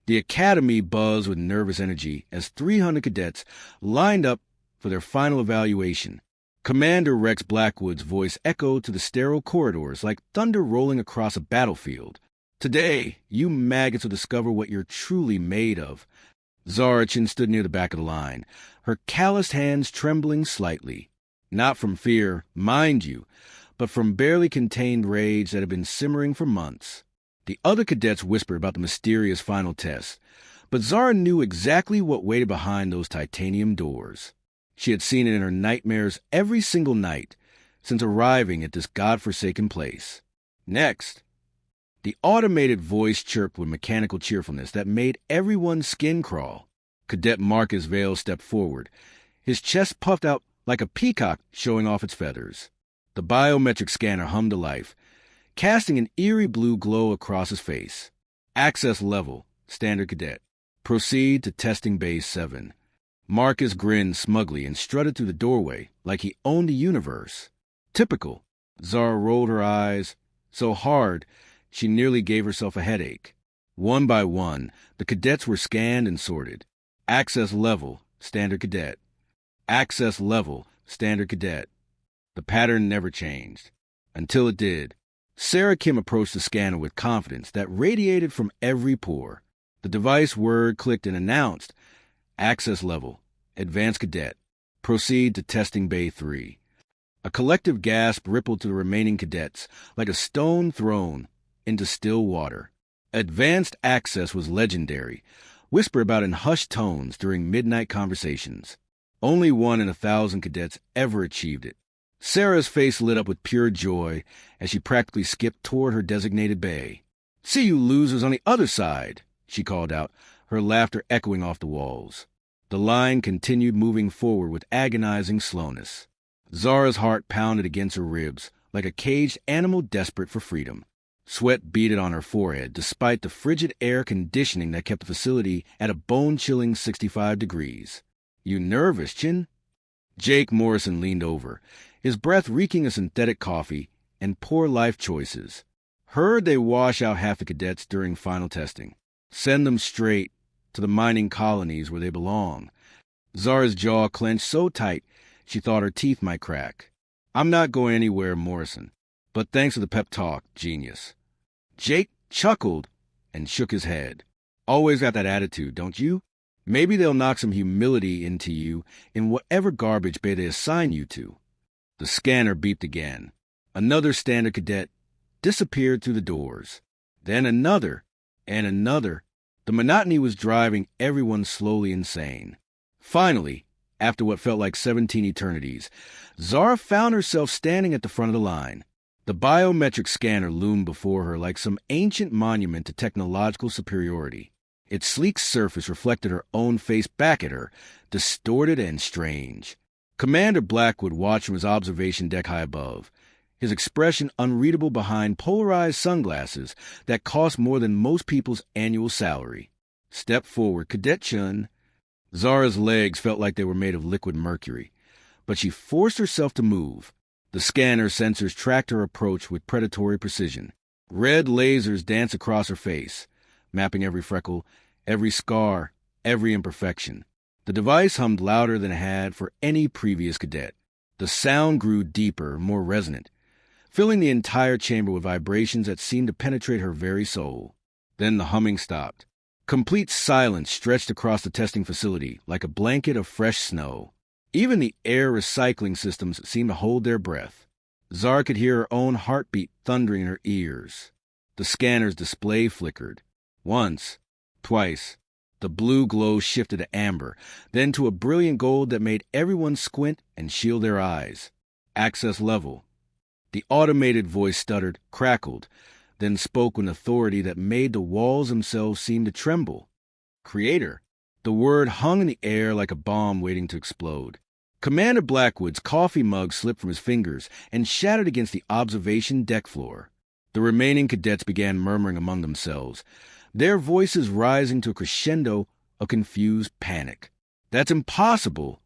The academy buzzed with nervous energy as 300 cadets lined up for their final evaluation. Commander Rex Blackwood's voice echoed to the sterile corridors like thunder rolling across a battlefield. "Today, you maggots will discover what you're truly made of." Zara Chen stood near the back of the line, her calloused hands trembling slightly. Not from fear, mind you, but from barely contained rage that had been simmering for months. The other cadets whispered about the mysterious final test, but Zara knew exactly what waited behind those titanium doors. She had seen it in her nightmares every single night since arriving at this godforsaken place. Next, the automated voice chirped with mechanical cheerfulness that made everyone's skin crawl. Cadet Marcus Vale stepped forward, his chest puffed out like a peacock showing off its feathers. The biometric scanner hummed to life, casting an eerie blue glow across his face. "Access level, standard cadet. Proceed to testing bay 7. Marcus grinned smugly and strutted through the doorway like he owned the universe. Typical. Zara rolled her eyes so hard she nearly gave herself a headache. One by one, the cadets were scanned and sorted. Access level, standard cadet. Access level, standard cadet. The pattern never changed. Until it did. Sarah Kim approached the scanner with confidence that radiated from every pore. The device word clicked and announced, "Access level, advanced cadet. Proceed to testing bay 3. A collective gasp rippled to the remaining cadets like a stone thrown into still water. Advanced access was legendary, whispered about in hushed tones during midnight conversations. Only 1 in 1,000 cadets ever achieved it. Sarah's face lit up with pure joy as she practically skipped toward her designated bay. "See you losers on the other side," she called out, her laughter echoing off the walls. The line continued moving forward with agonizing slowness. Zara's heart pounded against her ribs like a caged animal desperate for freedom. Sweat beaded on her forehead despite the frigid air conditioning that kept the facility at a bone-chilling 65 degrees. "You nervous, Chin?" Jake Morrison leaned over, his breath reeking of synthetic coffee and poor life choices. "Heard they wash out half the cadets during final testing. Send them straight to the mining colonies where they belong." Zara's jaw clenched so tight she thought her teeth might crack. "I'm not going anywhere, Morrison. But thanks for the pep talk, genius." Jake chuckled and shook his head. "Always got that attitude, don't you? Maybe they'll knock some humility into you in whatever garbage bay they assign you to." The scanner beeped again. Another standard cadet disappeared through the doors. Then another, and another. The monotony was driving everyone slowly insane. Finally, after what felt like 17 eternities, Zara found herself standing at the front of the line. The biometric scanner loomed before her like some ancient monument to technological superiority. Its sleek surface reflected her own face back at her, distorted and strange. Commander Blackwood watched from his observation deck high above, his expression unreadable behind polarized sunglasses that cost more than most people's annual salary. "Step forward, Cadet Chun." Zara's legs felt like they were made of liquid mercury, but she forced herself to move. The scanner sensors tracked her approach with predatory precision. Red lasers danced across her face, mapping every freckle, every scar, every imperfection. The device hummed louder than it had for any previous cadet. The sound grew deeper, more resonant, filling the entire chamber with vibrations that seemed to penetrate her very soul. Then the humming stopped. Complete silence stretched across the testing facility like a blanket of fresh snow. Even the air recycling systems seemed to hold their breath. Zara could hear her own heartbeat thundering in her ears. The scanner's display flickered. Once, twice. The blue glow shifted to amber, then to a brilliant gold that made everyone squint and shield their eyes. "Access level." The automated voice stuttered, crackled, then spoke with an authority that made the walls themselves seem to tremble. "Creator." The word hung in the air like a bomb waiting to explode. Commander Blackwood's coffee mug slipped from his fingers and shattered against the observation deck floor. The remaining cadets began murmuring among themselves, their voices rising to a crescendo of confused panic. "That's impossible,"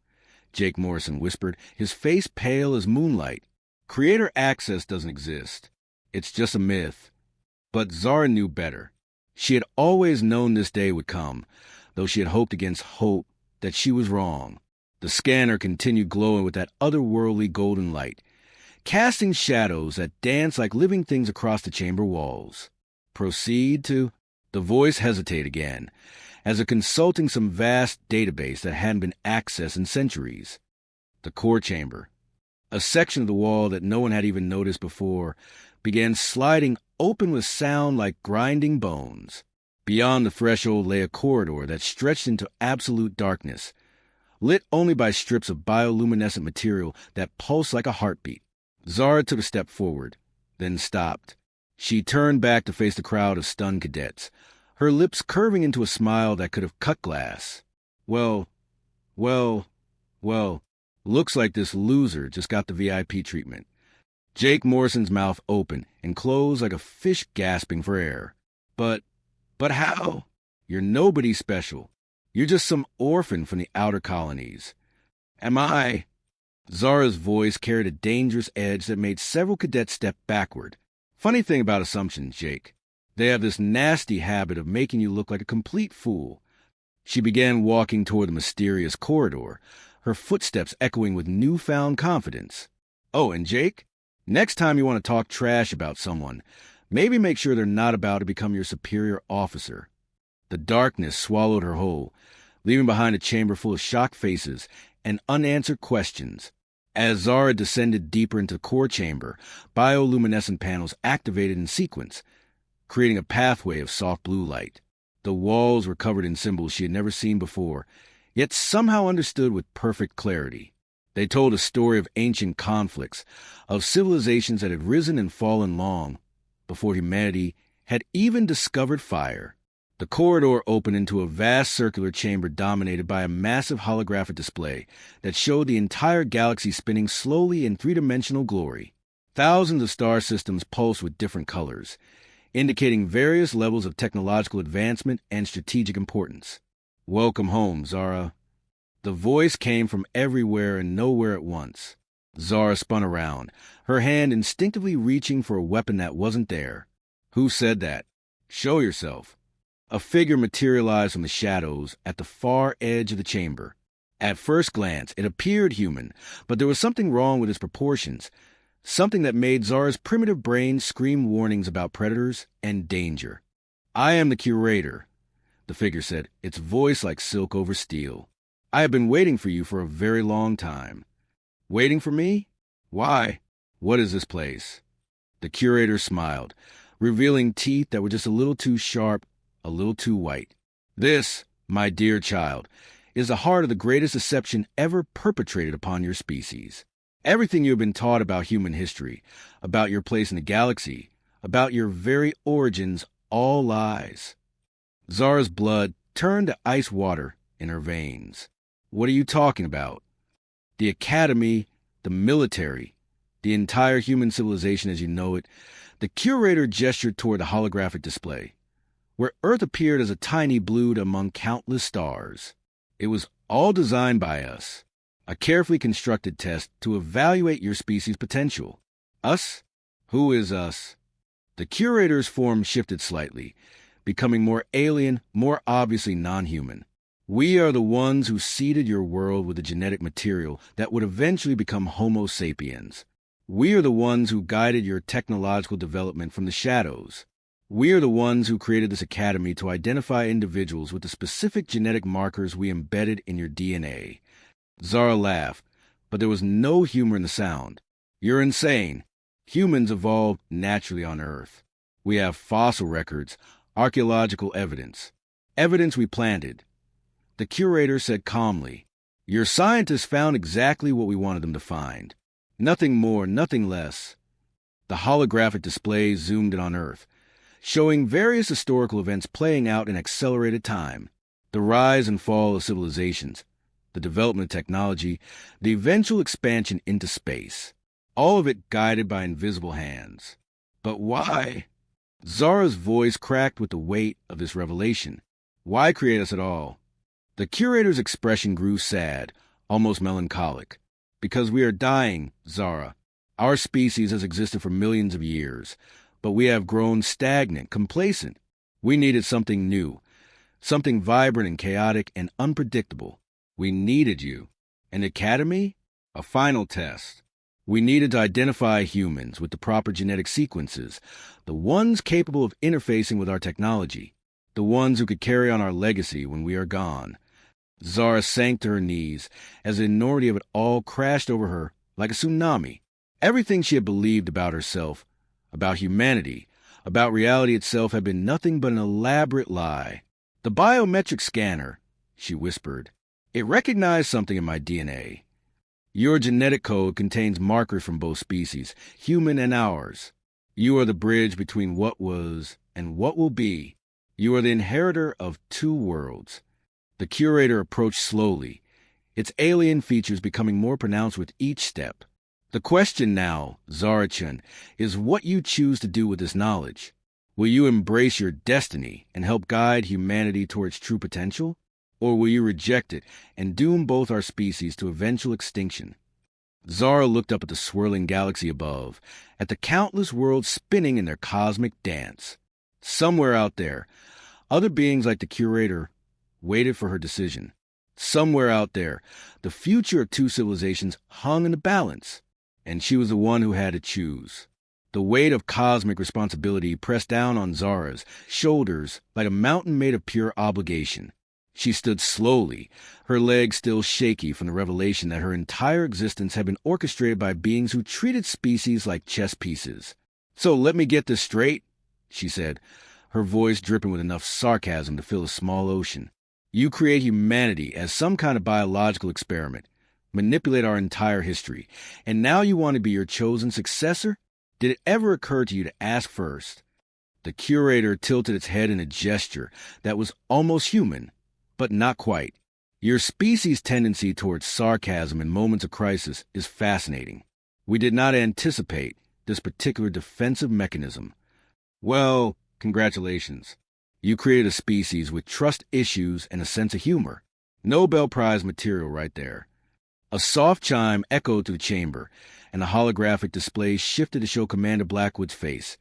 Jake Morrison whispered, his face pale as moonlight. "Creator access doesn't exist. It's just a myth." But Zara knew better. She had always known this day would come, though she had hoped against hope that she was wrong. The scanner continued glowing with that otherworldly golden light, casting shadows that danced like living things across the chamber walls. Proceed to... The voice hesitated again, as if consulting some vast database that hadn't been accessed in centuries. The core chamber, a section of the wall that no one had even noticed before, began sliding open with sound like grinding bones. Beyond the threshold lay a corridor that stretched into absolute darkness, lit only by strips of bioluminescent material that pulsed like a heartbeat. Zara took a step forward, then stopped. She turned back to face the crowd of stunned cadets, her lips curving into a smile that could have cut glass. Well, looks like this loser just got the VIP treatment. Jake Morrison's mouth opened and closed like a fish gasping for air. But how? You're nobody special. You're just some orphan from the outer colonies. Am I? Zara's voice carried a dangerous edge that made several cadets step backward. Funny thing about assumptions, Jake. They have this nasty habit of making you look like a complete fool. She began walking toward the mysterious corridor, her footsteps echoing with newfound confidence. Oh, and Jake? Next time you want to talk trash about someone, maybe make sure they're not about to become your superior officer. The darkness swallowed her whole, leaving behind a chamber full of shocked faces and unanswered questions. As Zara descended deeper into the core chamber, bioluminescent panels activated in sequence, creating a pathway of soft blue light. The walls were covered in symbols she had never seen before, yet somehow understood with perfect clarity. They told a story of ancient conflicts, of civilizations that had risen and fallen long before humanity had even discovered fire. The corridor opened into a vast circular chamber dominated by a massive holographic display that showed the entire galaxy spinning slowly in three-dimensional glory. Thousands of star systems pulsed with different colors, indicating various levels of technological advancement and strategic importance. Welcome home, Zara. The voice came from everywhere and nowhere at once. Zara spun around, her hand instinctively reaching for a weapon that wasn't there. Who said that? Show yourself. A figure materialized from the shadows at the far edge of the chamber. At first glance, it appeared human, but there was something wrong with its proportions, something that made Zara's primitive brain scream warnings about predators and danger. I am the Curator, the figure said, its voice like silk over steel. I have been waiting for you for a very long time. Waiting for me? Why? What is this place? The Curator smiled, revealing teeth that were just a little too sharp, a little too white. This, my dear child, is the heart of the greatest deception ever perpetrated upon your species. Everything you have been taught about human history, about your place in the galaxy, about your very origins, all lies. Zara's blood turned to ice water in her veins. What are you talking about? The Academy, the military, the entire human civilization as you know it. The Curator gestured toward the holographic display, where Earth appeared as a tiny blue among countless stars. It was all designed by us, a carefully constructed test to evaluate your species' potential. Us? Who is us? The Curator's form shifted slightly, becoming more alien, more obviously non-human. We are the ones who seeded your world with the genetic material that would eventually become Homo sapiens. We are the ones who guided your technological development from the shadows. We are the ones who created this academy to identify individuals with the specific genetic markers we embedded in your DNA. Zara laughed, but there was no humor in the sound. You're insane. Humans evolved naturally on Earth. We have fossil records, archaeological evidence we planted. The Curator said calmly, your scientists found exactly what we wanted them to find. Nothing more, nothing less. The holographic display zoomed in on Earth, showing various historical events playing out in accelerated time. The rise and fall of civilizations, the development of technology, the eventual expansion into space. All of it guided by invisible hands. But why? Zara's voice cracked with the weight of this revelation. Why create us at all? The Curator's expression grew sad, almost melancholic. Because we are dying, Zara. Our species has existed for millions of years, but we have grown stagnant, complacent. We needed something new, something vibrant and chaotic and unpredictable. We needed you. An academy? A final test. We needed to identify humans with the proper genetic sequences, the ones capable of interfacing with our technology, the ones who could carry on our legacy when we are gone. Zara sank to her knees as the enormity of it all crashed over her like a tsunami. Everything she had believed about herself, about humanity, about reality itself had been nothing but an elaborate lie. "The biometric scanner," she whispered. "It recognized something in my DNA. Your genetic code contains markers from both species, human and ours. You are the bridge between what was and what will be. You are the inheritor of two worlds." The Curator approached slowly, its alien features becoming more pronounced with each step. "The question now, Zara Chen, is what you choose to do with this knowledge. Will you embrace your destiny and help guide humanity towards true potential? Or will you reject it and doom both our species to eventual extinction?" Zara looked up at the swirling galaxy above, at the countless worlds spinning in their cosmic dance. Somewhere out there, other beings like the Curator waited for her decision. Somewhere out there, the future of two civilizations hung in the balance, and she was the one who had to choose. The weight of cosmic responsibility pressed down on Zara's shoulders like a mountain made of pure obligation. She stood slowly, her legs still shaky from the revelation that her entire existence had been orchestrated by beings who treated species like chess pieces. "So let me get this straight," she said, her voice dripping with enough sarcasm to fill a small ocean. "You create humanity as some kind of biological experiment, manipulate our entire history, and now you want to be your chosen successor? Did it ever occur to you to ask first?" The Curator tilted its head in a gesture that was almost human, but not quite. "Your species' tendency towards sarcasm in moments of crisis is fascinating. We did not anticipate this particular defensive mechanism. Well, congratulations. You created a species with trust issues and a sense of humor. Nobel Prize material right there." A soft chime echoed through the chamber, and the holographic display shifted to show Commander Blackwood's face,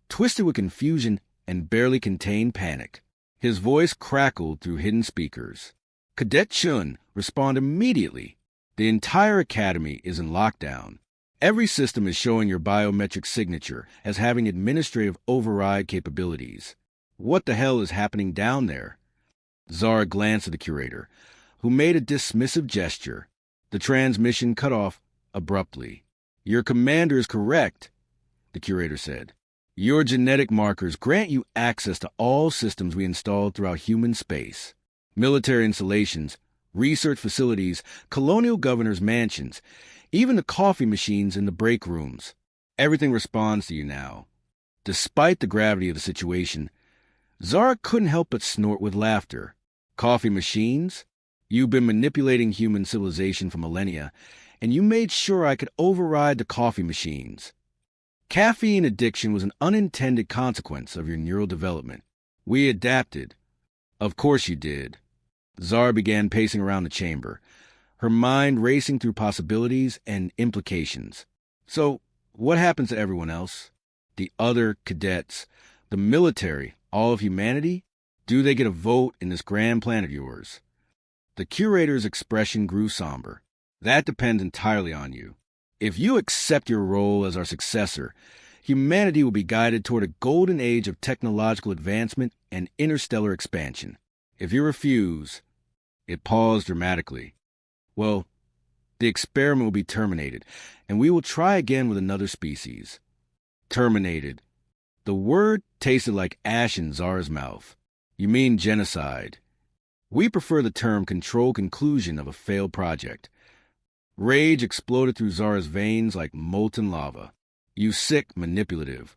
twisted with confusion and barely contained panic. His voice crackled through hidden speakers. "Cadet Chun, respond immediately. The entire academy is in lockdown. Every system is showing your biometric signature as having administrative override capabilities. What the hell is happening down there?" Zara glanced at the Curator, who made a dismissive gesture. The transmission cut off abruptly. "Your commander is correct," the Curator said. "Your genetic markers grant you access to all systems we installed throughout human space. Military installations, research facilities, colonial governors' mansions, even the coffee machines in the break rooms. Everything responds to you now." Despite the gravity of the situation, Zara couldn't help but snort with laughter. "Coffee machines? You've been manipulating human civilization for millennia, and you made sure I could override the coffee machines. Caffeine addiction was an unintended consequence of your neural development. We adapted." "Of course you did." Zara began pacing around the chamber, her mind racing through possibilities and implications. "So, what happens to everyone else? The other cadets, the military, all of humanity? Do they get a vote in this grand plan of yours?" The Curator's expression grew somber. "That depends entirely on you. If you accept your role as our successor, humanity will be guided toward a golden age of technological advancement and interstellar expansion. If you refuse—" It paused dramatically. "Well, the experiment will be terminated, and we will try again with another species." Terminated. The word tasted like ash in Zara's mouth. "You mean genocide?" "We prefer the term controlled conclusion of a failed project." Rage exploded through Zara's veins like molten lava. "You sick, manipulative."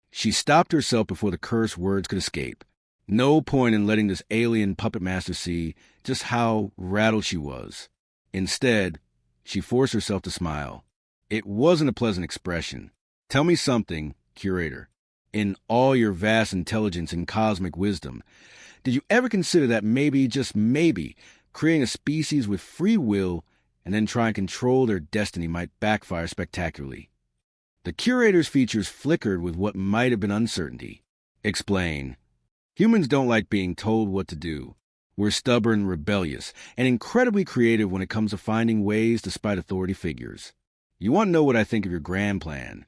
She stopped herself before the cursed words could escape. No point in letting this alien puppet master see just how rattled she was. Instead, she forced herself to smile. It wasn't a pleasant expression. "Tell me something, Curator. In all your vast intelligence and cosmic wisdom, did you ever consider that maybe, just maybe, creating a species with free will and then try and control their destiny might backfire spectacularly?" The Curator's features flickered with what might have been uncertainty. "Explain." Humans don't like being told what to do. We're stubborn, rebellious, and incredibly creative when it comes to finding ways despite authority figures. You want to know what I think of your grand plan?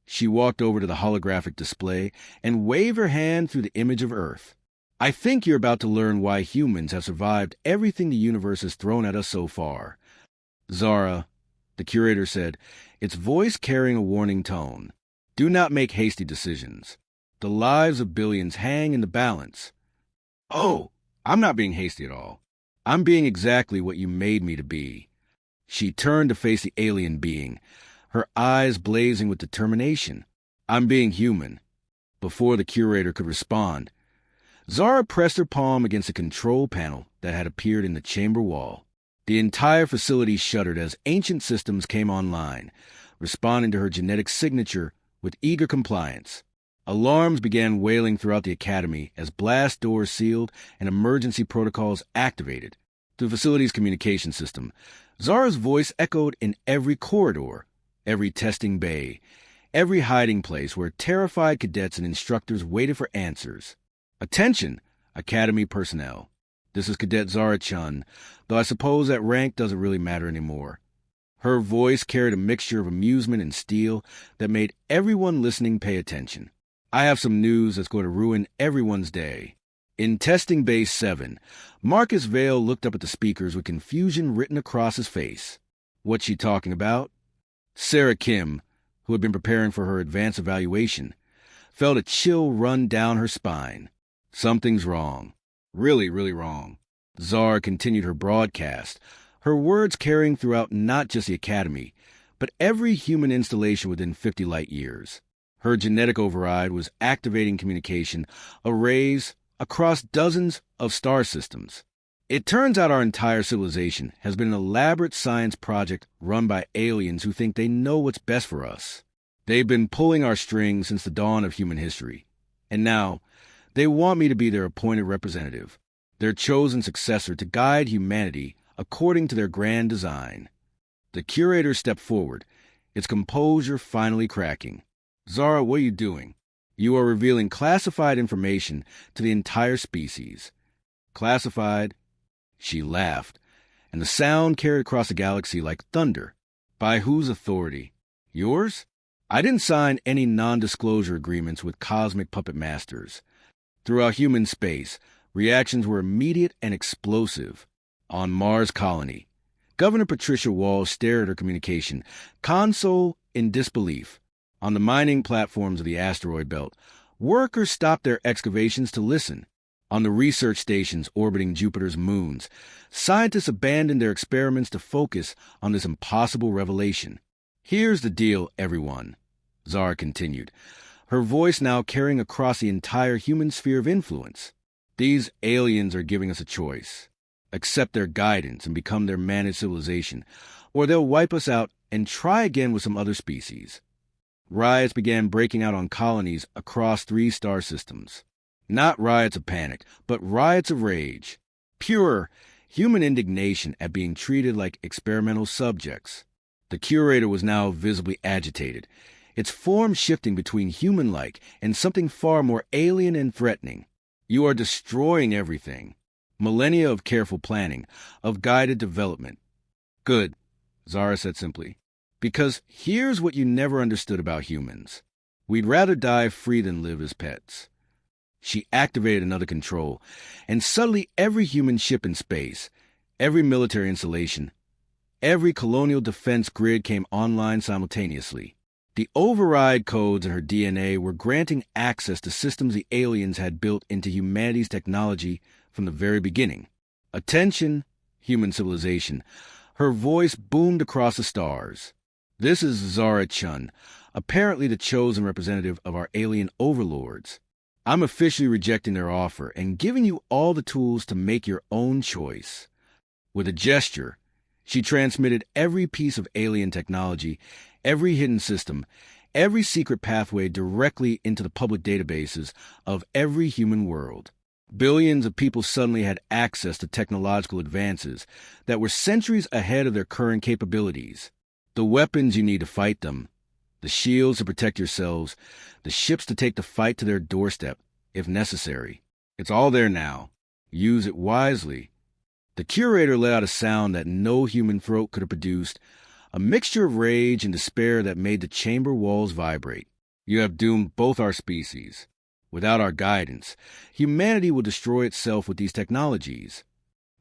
She walked over to the holographic display and waved her hand through the image of Earth. I think you're about to learn why humans have survived everything the universe has thrown at us so far. Zara, the curator said, its voice carrying a warning tone. Do not make hasty decisions. The lives of billions hang in the balance. Oh, I'm not being hasty at all. I'm being exactly what you made me to be. She turned to face the alien being, her eyes blazing with determination. I'm being human. Before the curator could respond, Zara pressed her palm against a control panel that had appeared in the chamber wall. The entire facility shuddered as ancient systems came online, responding to her genetic signature with eager compliance. Alarms began wailing throughout the academy as blast doors sealed and emergency protocols activated. Through the facility's communication system, Zara's voice echoed in every corridor, every testing bay, every hiding place where terrified cadets and instructors waited for answers. Attention, Academy personnel. This is Cadet Zara Chen, though I suppose that rank doesn't really matter anymore. Her voice carried a mixture of amusement and steel that made everyone listening pay attention. I have some news that's going to ruin everyone's day. In Testing Base 7, Marcus Vale looked up at the speakers with confusion written across his face. What's she talking about? Sarah Kim, who had been preparing for her advanced evaluation, felt a chill run down her spine. Something's wrong. Really, really wrong. Zara continued her broadcast, her words carrying throughout not just the Academy, but every human installation within 50 light years. Her genetic override was activating communication arrays across dozens of star systems. It turns out our entire civilization has been an elaborate science project run by aliens who think they know what's best for us. They've been pulling our strings since the dawn of human history. And now, they want me to be their appointed representative, their chosen successor to guide humanity according to their grand design. The curator stepped forward, its composure finally cracking. Zara, what are you doing? You are revealing classified information to the entire species. Classified? She laughed, and the sound carried across the galaxy like thunder. By whose authority? Yours? I didn't sign any non-disclosure agreements with cosmic puppet masters. Throughout human space, reactions were immediate and explosive. On Mars Colony, Governor Patricia Walsh stared at her communication console in disbelief. On the mining platforms of the asteroid belt, workers stopped their excavations to listen. On the research stations orbiting Jupiter's moons, scientists abandoned their experiments to focus on this impossible revelation. Here's the deal, everyone, Zara continued, her voice now carrying across the entire human sphere of influence. These aliens are giving us a choice. Accept their guidance and become their managed civilization, or they'll wipe us out and try again with some other species. Riots began breaking out on colonies across 3 star systems. Not riots of panic, but riots of rage. Pure human indignation at being treated like experimental subjects. The curator was now visibly agitated, its form shifting between human-like and something far more alien and threatening. You are destroying everything. Millennia of careful planning, of guided development. Good, Zara said simply. Because here's what you never understood about humans. We'd rather die free than live as pets. She activated another control, and suddenly every human ship in space, every military installation, every colonial defense grid came online simultaneously. The override codes in her DNA were granting access to systems the aliens had built into humanity's technology from the very beginning. Attention, human civilization. Her voice boomed across the stars. This is Zara Chen, apparently the chosen representative of our alien overlords. I'm officially rejecting their offer and giving you all the tools to make your own choice. With a gesture, she transmitted every piece of alien technology, every hidden system, every secret pathway directly into the public databases of every human world. Billions of people suddenly had access to technological advances that were centuries ahead of their current capabilities. The weapons you need to fight them, the shields to protect yourselves, the ships to take the fight to their doorstep, if necessary. It's all there now. Use it wisely. The Curator let out a sound that no human throat could have produced, a mixture of rage and despair that made the chamber walls vibrate. You have doomed both our species. Without our guidance, humanity will destroy itself with these technologies.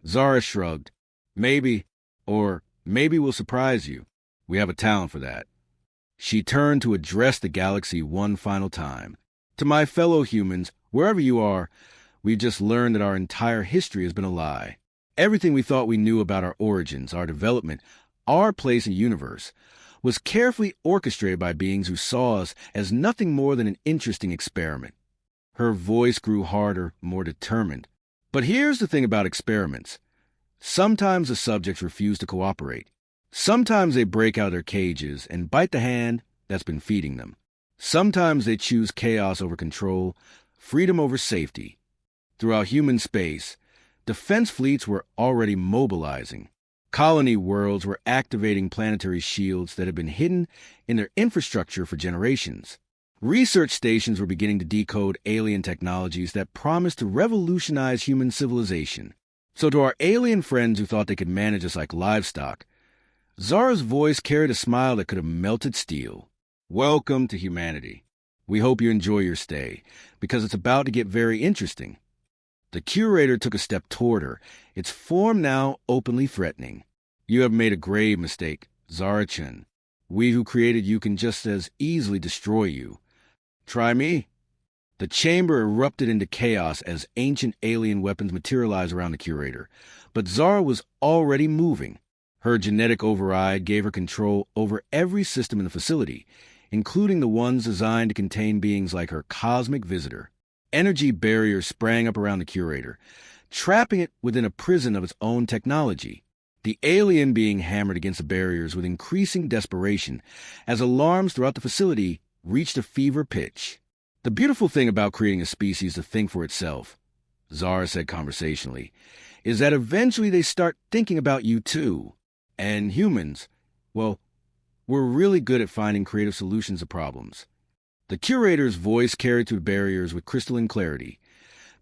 Zara shrugged. Maybe we'll surprise you. We have a talent for that. She turned to address the galaxy one final time. To my fellow humans, wherever you are, we've just learned that our entire history has been a lie. Everything we thought we knew about our origins, our development, our place in the universe, was carefully orchestrated by beings who saw us as nothing more than an interesting experiment. Her voice grew harder, more determined. But here's the thing about experiments. Sometimes the subjects refuse to cooperate. Sometimes they break out of their cages and bite the hand that's been feeding them. Sometimes they choose chaos over control, freedom over safety. Throughout human space, defense fleets were already mobilizing. Colony worlds were activating planetary shields that had been hidden in their infrastructure for generations. Research stations were beginning to decode alien technologies that promised to revolutionize human civilization. So to our alien friends who thought they could manage us like livestock, Zara's voice carried a smile that could have melted steel. Welcome to humanity. We hope you enjoy your stay, because it's about to get very interesting. The Curator took a step toward her, its form now openly threatening. You have made a grave mistake, Zara Chen. We who created you can just as easily destroy you. Try me. The chamber erupted into chaos as ancient alien weapons materialized around the Curator, but Zara was already moving. Her genetic override gave her control over every system in the facility, including the ones designed to contain beings like her cosmic visitor. Energy barriers sprang up around the Curator, trapping it within a prison of its own technology. The alien being hammered against the barriers with increasing desperation as alarms throughout the facility reached a fever pitch. The beautiful thing about creating a species to think for itself, Zara said conversationally, is that eventually they start thinking about you too. And humans, well, we're really good at finding creative solutions to problems. The Curator's voice carried through the barriers with crystalline clarity.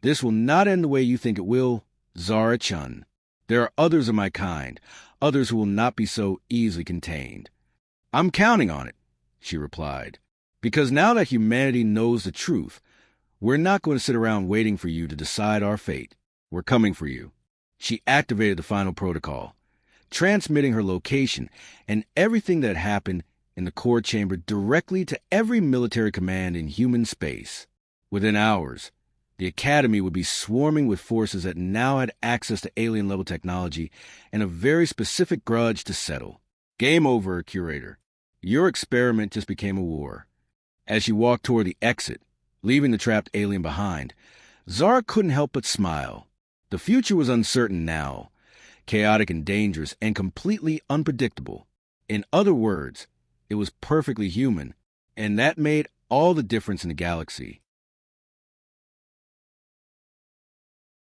This will not end the way you think it will, Zara Chen. There are others of my kind, others who will not be so easily contained. I'm counting on it, she replied. Because now that humanity knows the truth, we're not going to sit around waiting for you to decide our fate. We're coming for you. She activated the final protocol, transmitting her location and everything that happened in the core chamber directly to every military command in human space. Within hours, the Academy would be swarming with forces that now had access to alien-level technology and a very specific grudge to settle. Game over, Curator. Your experiment just became a war. As she walked toward the exit, leaving the trapped alien behind, Zara couldn't help but smile. The future was uncertain now, chaotic and dangerous, and completely unpredictable. In other words, it was perfectly human, and that made all the difference in the galaxy.